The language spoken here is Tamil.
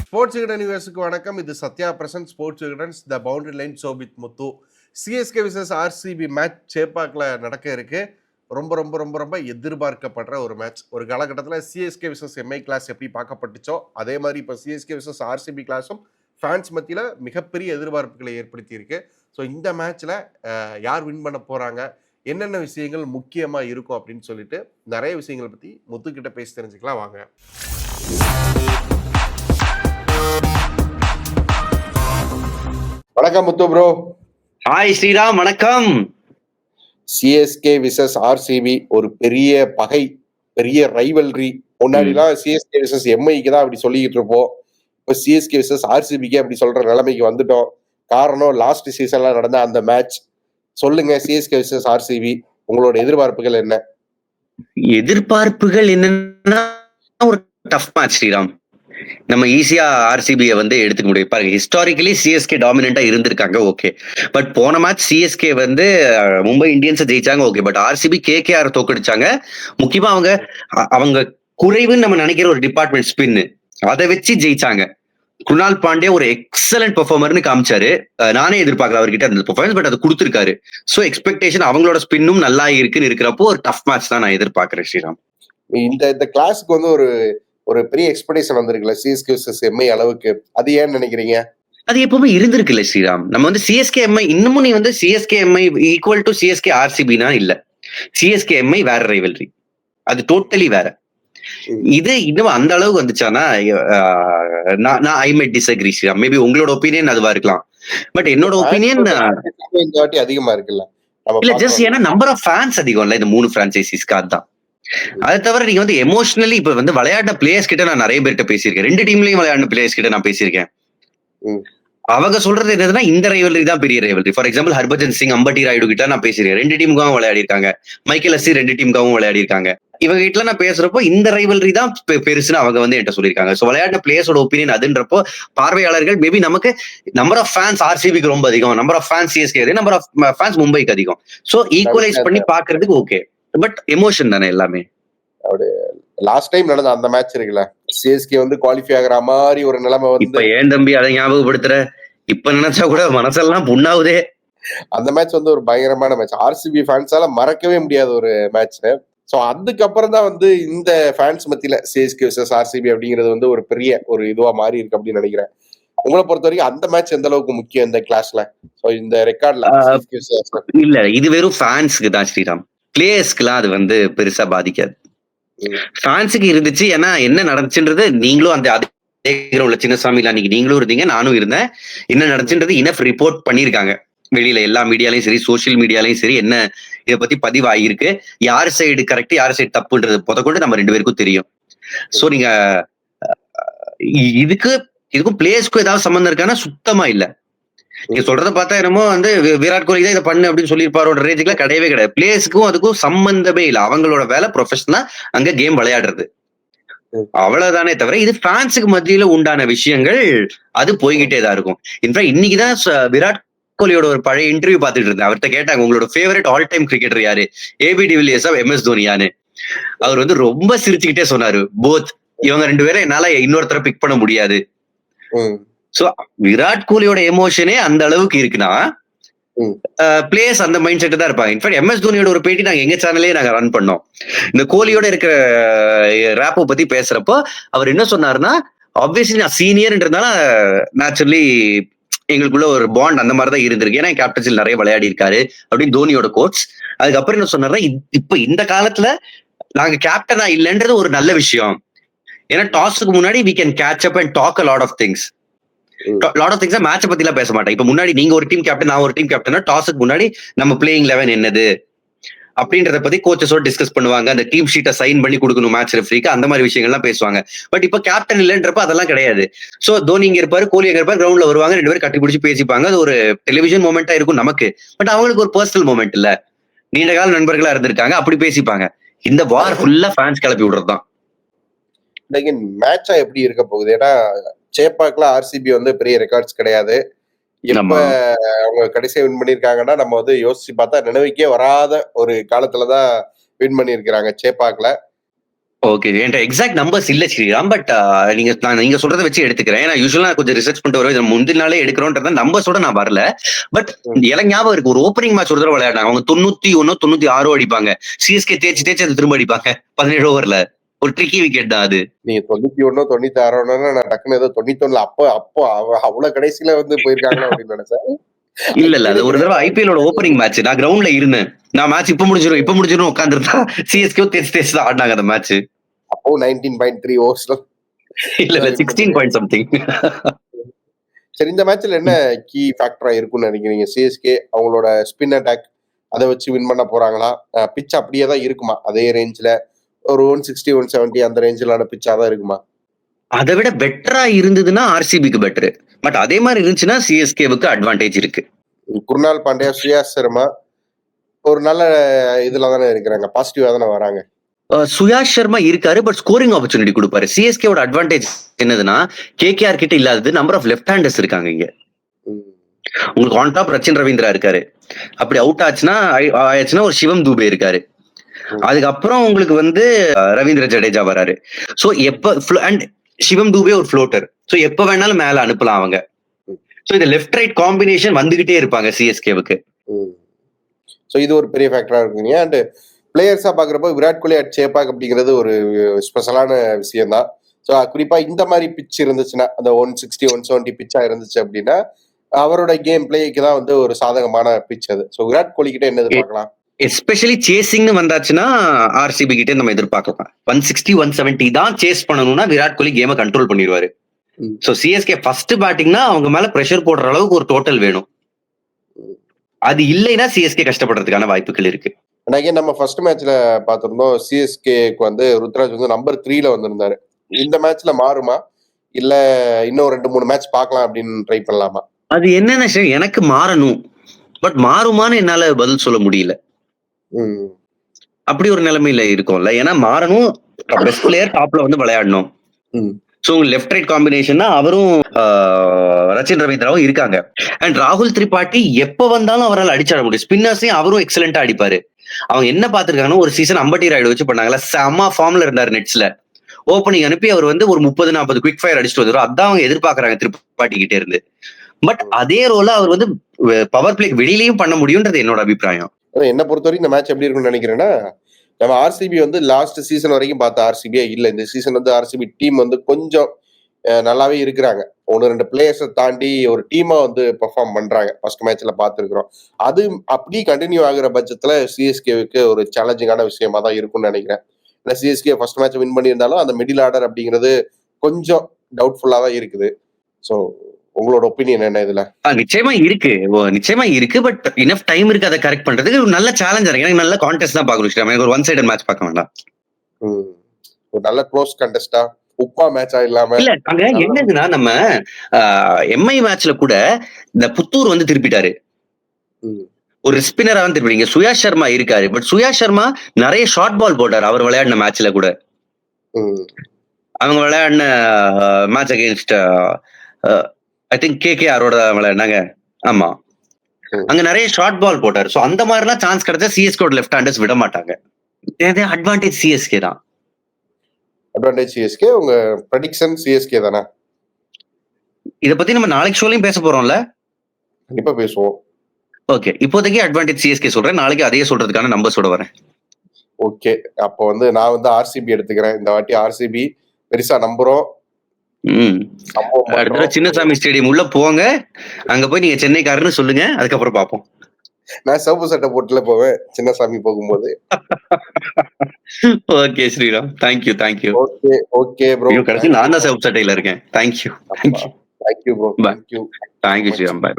ஸ்போர்ட்ஸ் விகடன் யூஎஸ்க்கு வணக்கம். இது Sathya present sports Vikatan's the boundary line Sobith Muthu. CSK versus RCB match சேப்பாக்கில் நடக்க இருக்கு. ரொம்ப ரொம்ப ரொம்ப ரொம்ப எதிர்பார்க்கப்படுற ஒரு மேட்ச். ஒரு காலகட்டத்தில் சிஎஸ்கே விசஸ் எம்ஐ கிளாஸ் எப்படி பார்க்கப்பட்டுச்சோ அதே மாதிரி இப்போ சிஎஸ்கே விசஸ் ஆர்சிபி கிளாஸும் ஃபேன்ஸ் மத்தியில் மிகப்பெரிய எதிர்பார்ப்புகளை ஏற்படுத்தி இருக்கு. ஸோ இந்த மேட்ச்சில் யார் வின் பண்ண போகிறாங்க, என்னென்ன விஷயங்கள் முக்கியமாக இருக்கும் அப்படின்னு சொல்லிட்டு நிறைய விஷயங்களை பற்றி முத்துக்கிட்ட பேசி தெரிஞ்சுக்கலாம் வாங்க. வணக்கம் முத்து ப்ரோ. ஹாய் ஸ்ரீராம், வணக்கம். சிஎஸ்கே விசஸ் ஆர்சிபி ஒரு பெரிய பகை, பெரிய ரைவல்ரி. முன்னாடிலாம் சிஎஸ்கே விசஸ் எம்ஐக்கு தான் அப்படி சொல்லிக்கிட்டு இருப்போம். இப்போ சிஎஸ்கே விசஸ் ஆர்சிபிக்கு அப்படி சொல்ற நிலைமைக்கு வந்துட்டோம். காரணம் லாஸ்ட் சீசன்ல நடந்த அந்த மேட்ச். சொல்லுங்க, சிஎஸ்கே விசஸ் ஆர்சிபி உங்களோட எதிர்பார்ப்புகள் என்ன? எதிர்பார்ப்புகள் என்னன்னா ஒரு டஃப் மேட்ச் ஸ்ரீராம். நம்ம ஈஸியா ஆர்சிபியை எடுத்துக்க முடியும். பாருங்க, ஹிஸ்டாரிக்கலி சிஎஸ்கே டாமினண்டா இருந்திருக்காங்க, ஓகே. பட் போன மேட்ச் சிஎஸ்கே மும்பை இந்தியன்ஸ் ஜெயிச்சாங்க, ஓகே. பட் ஆர்சிபி கேகேஆர் தோக்கடிச்சாங்க. முக்கியமா அவங்க குறைவுன்னு நம்ம நினைக்கிற ஒரு டிபார்ட்மெண்ட் ஸ்பின், அதை வச்சு ஜெயிச்சாங்க. குருணால் பாண்டே ஒரு எக்ஸலன்ட் பெர்ஃபார்மர்னு காமிச்சாரு. நானே எதிர்பார்க்கல அவர்கிட்ட அந்த பெர்ஃபார்மன்ஸ், பட் அது கொடுத்திருக்காரு. சோ எக்ஸ்பெக்டேஷன் அவங்களோட ஸ்பின்னும் நல்லா இருக்குன்னு இருக்கிறப்போ ஒரு டஃப் மேட்ச் தான் நான் எதிர்பார்க்கிறேன் ஸ்ரீராம். இந்த கிளாஸுக்கு ஒரு பெரிய எக்ஸ்பெக்டேஷன் வந்திருக்குல்ல சிஎஸ்கே விசஸ் எம்ஐ அளவுக்கு. அது ஏன்னு நினைக்கிறீங்க? அது எப்பவுமே இருந்திருக்குல்ல ஸ்ரீராம். நம்ம சிஎஸ்கே எம்ஐ இன்னமும் நீ CSK MI equal to CSK ஆர்சிபினா இல்ல. சிஎஸ்கே எம்ஐ வேற ரைவல்ரி, அது டோட்டலி வேற. இது இன்னும் அந்த அளவுக்கு வந்துச்சானா நான் I may disagree Sriram. Maybe உங்களோட ஒப்பீனியன் அதுவா இருக்கலாம், பட் என்னோட ஒப்பீனியன் இந்த வாட்டி அதிகமா இருக்குல்ல. இல்ல, ஜஸ்ட் ஏன்னா நம்பர் ஆஃப் ஃபேன்ஸ் அதிகம் இல்ல இந்த 3 பிரான்சைசிஸ்க்கு. அதுதான். அதை தவிர நீங்க எமோஷனலி இப்ப விளையாடின பிளேயர்ஸ் கிட்ட நான் நிறைய பேர்கிட்ட பேசியிருக்கேன். 2 டீம்லயும் விளையாடின பிளேயர்ஸ் கிட்ட நான் பேசியிருக்கேன். அவங்க சொல்றது என்னதுன்னா இந்த ரைவல்ரி தான் பெரிய rivalry. For example Harbhajan Singh, Ambati Rayudu கிட்ட நான் பேசியிருக்கேன். 2 டீமுக்காகவும் விளையாடி இருக்காங்க. மைக்கேல் அசி 2 டீமுக்காகவும் விளையாடி இருக்காங்க. இவங்க கிட்ட நான் பேசுறப்போ இந்த ரைவல்ரி தான் பெருசுன்னு அவங்க என்கிட்ட சொல்லியிருக்காங்க. ஸோ விளையாடின பிளேயர்ஸோட ஒப்பீனியன் அதுன்றப்போ பார்வையாளர்கள் மேபி நமக்கு நம்பர் ஆஃப் ஃபேன்ஸ் ஆர்சிபிக்கு ரொம்ப அதிகம், number of fans CSK, number of fans மும்பைக்கு அதிகம். ஸோ ஈக்குவலைஸ் பண்ணி பாக்குறதுக்கு ஓகே, பட் எமோஷன் தானே எல்லாமே. லாஸ்ட் டைம் நடந்த அந்த மேட்ச் இருக்குல்ல, சிஎஸ்கே குவாலிஃபை ஆகுற மாதிரி ஒரு நிலைமை இப்ப ஏன் தம்பி அதை ஞாபகப்படுத்துற? இப்ப நினைச்சா கூட மனசெல்லாம் புண்ணாவுதே. அந்த மேட்ச் ஒரு பயங்கரமான மேட்ச். ஆர்சிபி ஃபேன்ஸால மறக்கவே முடியாத ஒரு மேட்ச். ஸோ அதுக்கப்புறம் தான் இந்த ஃபேன்ஸ் மத்தியில சிஎஸ்கே விசஸ் ஆர்சிபி அப்படிங்கிறது ஒரு பெரிய ஒரு இதுவா மாறி இருக்கு அப்படின்னு நினைக்கிறேன். உங்களை பொறுத்த வரைக்கும் அந்த மேட்ச் எந்த அளவுக்கு முக்கியம் இந்த கிளாஸ்ல? ஸோ இந்த ரெக்கார்ட்ல இல்ல, இது வெறும் ஃபேன்ஸ்க்கு தான் ஸ்ரீராம். பிளேயர்ஸ்க்குலாம் அது பெருசா பாதிக்காது. ஃபேன்ஸுக்கு இருந்துச்சு. ஏன்னா என்ன நடந்துச்சுன்றது நீங்களும் அதே கிரவுண்ட்ல சின்னசாமில அன்னைக்கு நீங்களும் இருந்தீங்க, நானும் இருந்தேன். என்ன நடந்துச்சுன்றது இனஃப் ரிப்போர்ட் பண்ணியிருக்காங்க வெளியில, எல்லா மீடியாலையும் சரி, சோசியல் மீடியாலையும் சரி. என்ன இதை பத்தி பதிவு ஆகியிருக்கு, யார் சைடு கரெக்ட் யார் சைடு தப்புன்றது கொண்டு நம்ம 2 பேருக்கும் தெரியும். சோ நீங்க இதுக்கும் பிளேயர்ஸ்க்கும் ஏதாவது சம்பந்தம் இருக்கான்னா சுத்தமா இல்ல. நீங்க சொல்றத பார்த்தா என்னமோ விராட் கோலி தான் இதை பண்ணு அப்படின்னு சொல்லியிருப்பாரோட ரேஞ்சுல கிடையவே கிடையாது. பிளேயர்ஸ்க்கும் அதுக்கும் சம்பந்தமே இல்லை. அவங்களோட வேலை ப்ரொஃபஷனலா அங்க கேம் விளையாடுறது, அவ்வளவுதானே தவிர இது ஃபேன்ஸுக்கு மத்தியில உண்டான விஷயங்கள் அது போய்கிட்டே தான் இருக்கும். இன்ஃபேக்ட் இன்னைக்குதான் விராட் கோலியோட ஒரு பழைய இன்டர்வியூ பார்த்துட்டு இருந்தேன். அவர்கிட்ட கேட்டாங்க, உங்களோட ஃபேவரட் ஆல் டைம் கிரிக்கெட்டர் யாரு, ஏபி டிவிலியர்ஸா MS தோனியான்னு. அவர் ரொம்ப சிரிச்சுக்கிட்டே சொன்னாரு, போத். இவங்க 2 பேரும் என்னால இன்னொருத்தரை பிக் பண்ண முடியாது. சோ விராட் கோலியோட எமோஷனே அந்த அளவுக்கு இருக்குன்னா பிளேயர்ஸ் அந்த மைண்ட் செட் தான் இருப்பாங்க. இன்ஃபேக்ட் MS தோனியோட ஒரு பேட்டி நாங்க எங்க சேனல்லே நாங்க ரன் பண்ணோம். இந்த கோலியோட இருக்கிற ரேப்பை பத்தி பேசுறப்போ அவர் என்ன சொன்னாருன்னா, ஆப்வியஸ்லி நான் சீனியர்ன்றதுனால நேச்சுரலி எங்களுக்குள்ள ஒரு பாண்ட் அந்த மாதிரிதான் இருந்திருக்கு. ஏன்னா கேப்டன்சில் நிறைய விளையாடி இருக்காரு அப்படின்னு தோனியோட கோட்ஸ். அதுக்கப்புறம் என்ன சொன்னாருன்னா, இப்ப இந்த காலத்துல நாங்க கேப்டனா இல்லைன்றது ஒரு நல்ல விஷயம். ஏன்னா டாஸுக்கு முன்னாடி we can catch up and talk a lot of things. மேட்சை பத்தி எல்லாம் பேச மாட்டேன். இப்ப முன்னாடி நீங்க ஒரு டீம் கேப்டன், நான் ஒரு டீம் கேப்டனா டாஸுக்கு முன்னாடி நம்ம பிளேயிங் 11 என்னது அப்படின்றத பத்தி கோச்சஸோட டிஸ்கஸ் பண்ணுவாங்க. அந்த டீம் ஷீட்டை சைன் பண்ணி கொடுக்கணும் மேட்ச் ரெஃப்ரிக்கு, அந்த மாதிரி விஷயங்கள்லாம் பேசுவாங்க. பட் இப்ப கேப்டன் இல்லைன்றப்ப அதெல்லாம் கிடையாது. சோ தோனி இங்க இருப்பாரு, கோலி எங்க இருப்பாரு, கிரவுண்ட்ல வருவாங்க, 2 பேரும் கட்டி பிடிச்சி பேசிப்பாங்க. அது ஒரு டெலிவிஷன் மொமெண்டா இருக்கும் நமக்கு. பட் அவங்களுக்கு ஒரு பர்சனல் மொமெண்ட் இல்ல, நீண்ட கால நண்பர்களா இருந்திருக்காங்க, அப்படி பேசிப்பாங்க. இந்த வார் ஃபுல்லா ஃபேன்ஸ் கிளப்பி விடுறதுதான். மேட்சா எப்படி இருக்க போகுது? ஏன்னா சேப்பாக்ல ஆர்சிபி பெரிய ரெக்கார்ட்ஸ் கிடையாது. எப்ப அவங்க கடைசியா வின் பண்ணிருக்காங்கன்னா நம்ம யோசிச்சு பார்த்தா நினைவுக்கே வராத ஒரு காலத்துலதான் வின் பண்ணிருக்கிறாங்க சேப்பாக்ல. ஓகே. என்ட்ட எக்ஸாக்ட் நம்பர்ஸ் இல்ல ஸ்ரீராம். பட் நீங்க சொல்றத வச்சு எடுத்துக்கிறேன். ஏன்னா யூசுவலா நான் கொஞ்சம் ரிசர்ச் பண்ணிட்டு வருவேன். முந்தின நாளே எடுக்கிறோன்றத நம்பர்ஸோட நான் வரல. பட் எனக்கு ஞாபகம் இருக்கு. ஒரு ஓப்பனிங் மேட்ச் ஒரு தடவை விளையாடினாங்க. அவங்க 91 96 அடிப்பாங்க. சிஎஸ்கே தேய்ச்சு அதை திரும்ப அடிப்பாங்க 17 ஓவர்ல. ஒரு ட்ரிக்கி விக்கெட் தான் அது. நீங்க 91 96 நான் டக்குன்னு ஏதோ 91 அப்போ அவ்வளவு கடைசியில வந்து போயிருக்காங்களோ அப்படின்னு நினைச்சேன். இல்ல அது ஒரு தடவை ஐபிஎலோட ஓப்பனிங் மேட்ச். நான் கிரவுண்ட்ல இருந்தேன். நான் மேட்ச் இப்ப முடிஞ்சிடும் உட்காந்துருந்தா சிஎஸ்கே தேய்ச்சு தான் ஆடினாங்க அந்த மேட்ச். அப்போ 19.3 ஓவர்ஸ்ல இல்ல 16 பாயிண்ட் சம்திங். சரி, இந்த மேட்ச்ல என்ன கீ ஃபேக்டரா இருக்கும்னு நினைக்கிறீங்க? சிஎஸ்கே அவங்களோட ஸ்பின் அட்டாக் அதை வச்சு வின் பண்ண போறாங்களா? பிட்ச் அப்படியே தான் இருக்குமா? அதே ரேஞ்சில ஒரு 160 170 அந்த ரேஞ்சிலான பிட்சா தான் இருக்குமா? அதை விட பெட்டரா இருந்ததுன்னா ஆர்சிபிக்கு பெட்டர். பட் அதே மாதிரி இருந்துச்சுன்னா சிஎஸ்கேவுக்கு அட்வான்டேஜ் இருக்கு. குருநாள் பாண்டியா, சுயாஷ் சர்மா ஒரு நல்ல இதுல தானே இருக்கிறாங்க, பாசிட்டிவா தானே வராங்க. சுயாஷ் சர்மா இருக்காரு, பட் ஸ்கோரிங் ஆப்பர்ச்சுனிட்டி கொடுப்பாரு. சிஎஸ்கேவோட அட்வான்டேஜ் என்னதுன்னா கேகேஆர் கிட்ட இல்லாதது நம்பர் ஆஃப் லெஃப்ட் ஹேண்டர்ஸ் இருக்காங்க இங்க. உங்களுக்கு ஆன் டாப் ரச்சின் ரவீந்திரா இருக்காரு. அப்படி அவுட் ஆச்சுன்னா ஒரு சிவம் தூபே இருக்காரு. அதுக்கப்புறம் உங்களுக்கு வந்து ரவீந்திர ஜடேஜா வராரு. சோ அண்ட் சிவம் தூபே ஒரு ஃப்ளோட்டர். சோ எப்ப வேணாலும் மேல அனுப்பலாம் அவங்க. சோ இந்த லெஃப்ட் ரைட் காம்பினேஷன் வந்துகிட்டே இருப்பாங்க சிஎஸ்கேவுக்கு. சோ இது ஒரு பெரிய ஃபேக்டரா இருக்குங்க. அண்ட் பிளேயர்ஸா பாக்குறப்போ விராட் கோலி அட் சேப்பாக் அப்படிங்கிறது ஒரு ஸ்பெஷலான விஷயம் தான். ஸோ குறிப்பா இந்த மாதிரி பிச் இருந்துச்சுன்னா, அந்த 160 170 பிச்சா இருந்துச்சு அப்படின்னா அவரோட கேம் பிளேக்கு தான் வந்து ஒரு சாதகமான பிச் அது. ஸோ விராட் கோலி கிட்ட என்ன எதிர்பார்க்கலாம்? எஸ்பெஷலி சேசிங்னு வந்தாச்சுன்னா ஆர்சிபி கிட்ட நம்ம எதிர்பார்க்கலாம். 160 170 தான் சேஸ் பண்ணணும்னா விராட் கோலி கேமை கண்ட்ரோல் பண்ணிடுவாரு. சோ சிஎஸ்கே ஃபர்ஸ்ட் பேட்டிங்னா அவங்க மேல பிரஷர் போடுற அளவுக்கு ஒரு டோட்டல் வேணும். அது இல்லைன்னா சிஎஸ்கே கஷ்டப்படுறதுக்கான வாய்ப்புகள் இருக்கு. நம்ம ஃபர்ஸ்ட் மேட்ச்ல பாத்திருந்தோம், சிஎஸ்கேக்கு வந்து ருத்ராஜ் வந்து நம்பர் 3ல வந்திருந்தாரு. இந்த மேட்ச்ல மாறுமா இல்ல இன்னும் 2-3 மேட்ச் பார்க்கலாம் அப்படின்னு ட்ரை பண்ணலாமா? அது என்னென்ன எனக்கு மாறணும், பட் மாறுமான்னு என்னால பதில் சொல்ல முடியல. அப்படி ஒரு நிலைமையில இருக்கும்ல. ஏன்னா மாறணும், பெஸ்ட் பிளேயர் டாப்ல வந்து விளையாடணும். சோ லெஃப்ட் ரைட் காம்பினேஷன் அவரும் ரச்சின் ரவீந்திராவும் இருக்காங்க. அண்ட் ராகுல் திரிபாட்டி எப்ப வந்தாலும் அவரால் அடிச்சாட முடியும். ஸ்பின்னர்ஸையும் அவரும் எக்ஸலண்டா அடிப்பாரு. அவங்க என்ன பாத்துருக்காங்கன்னா, ஒரு சீசன் அம்பட்டி ராய்டு வச்சு பண்ணாங்களா, செம்ம ஃபார்ம்ல இருந்தாரு நெட்ஸ்ல. ஓப்பனிங் அனுப்பி அவர் வந்து ஒரு 30-40 குவிக் ஃபயர் அடிச்சுட்டு வந்துடும். அதான் அவங்க எதிர்பார்க்கறாங்க திரிபாட்டி கிட்டே இருந்து. பட் அதே ரோல அவர் வந்து பவர் பிளேக்கு வெளியிலயும் பண்ண முடியும்ன்றது என்னோட அபிப்பிராயம். என்ன பொறுத்தவரைக்கும் இந்த மேட்ச் எப்படி இருக்கும்னு நினைக்கிறேன்னா, நம்ம ஆர்சிபி வந்து லாஸ்ட் சீசன் வரைக்கும் பார்த்த ஆர்சிபியே இல்ல. இந்த சீசன் வந்து ஆர்சிபி டீம் வந்து கொஞ்சம் நல்லாவே இருக்கிறாங்க. 1-2 பிளேயர்ஸை தாண்டி ஒரு டீமா வந்து பெர்ஃபார்ம் பண்றாங்க. ஃபர்ஸ்ட் மேட்ச்ல பார்த்துருக்கிறோம். அது அப்படி கண்டினியூ ஆகுற பட்சத்துல சிஎஸ்கேவுக்கு ஒரு சேலஞ்சிங்கான விஷயமா தான் இருக்கும்னு நினைக்கிறேன். ஏன்னா சிஎஸ்கே ஃபர்ஸ்ட் மேட்ச் வின் பண்ணியிருந்தாலும் அந்த மிடில் ஆர்டர் அப்படிங்கிறது கொஞ்சம் டவுட்ஃபுல்லா தான் இருக்குது. ஸோ உங்களோட ஒப்பீனியன் என்ன இதுல? நிச்சயமா இருக்கு. பட் இனஃப் டைம் இருக்கு அதை கரெக்ட் பண்றதுக்கு. ஒரு நல்ல சேலஞ்சர் இருக்கு. எனக்கு நல்ல கான்டெஸ்ட் தான் பார்க்கணும். எனக்கு ஒரு ஒன் சைடட் மேட்ச் பார்க்க வேண்டாம். ஒரு நல்ல க்ளோஸ் கான்டெஸ்டா, உப்பா மேட்சா இல்லாம. இல்ல அங்க என்னதுன்னா, நம்ம எம்ஐ மேட்ச்ல கூட இந்த புத்தூர் வந்து திருப்பிட்டாரு. ஒரு ஸ்பின்னரா வந்து திருப்பிங்க. சுயாஷ் சர்மா இருக்காரு. பட் சுயாஷ் சர்மா நிறைய ஷார்ட் பால் போட்டாரு அவர் விளையாடின மேட்ச்ல கூட. அவங்க விளையாடின மேட்ச் அகேன்ஸ்ட் ஐ திங்க் கேகேஆரோட விளையாடினாங்க. ஆமா, அங்க நிறைய ஷார்ட் பால் போட்டாரு. சோ அந்த மாதிரிலாம் சான்ஸ் கிடைச்சா சிஎஸ்கே லெஃப்ட் ஹேண்டர்ஸ் விட மாட்டாங்க. அட்வான்டேஜ் சிஎஸ்கே தான். Advantage CSK. உங்க ப்ரெடிக்ஷன் சிஎஸ்கே தானே? இத பத்தி நம்ம நாளைக்கு ஷோலையும் பேச போறோம்ல. கண்டிப்பா பேசுவோம். ஓகே, இப்போதைக்கு அட்வான்டேஜ் சிஎஸ்கே சொல்றேன். நாளைக்கு அதே சொல்றதுக்கான நம்பர்ஸோட வரேன். ஓகே, அப்போ வந்து நான் வந்து ஆர்சிபி எடுத்துக்கிறேன். இந்த வாட்டி ஆர்சிபி பெருசா நம்புறோம். சின்னசாமி ஸ்டேடியம் உள்ள போங்க. அங்க போய் நீங்க சென்னைக்காரன்னு சொல்லுங்க. அதுக்கப்புறம் பாப்போம். நான் சிவப்பு சட்டை போட்டுல போவேன் சின்னசாமி போகும்போது. Okay Sriram, thank you. Okay bro. கடைசி நான் தான் சிவப்பு சட்டையில இருக்கேன். Thank you bro. தேங்க்யூ ஸ்ரீராம். பாய்.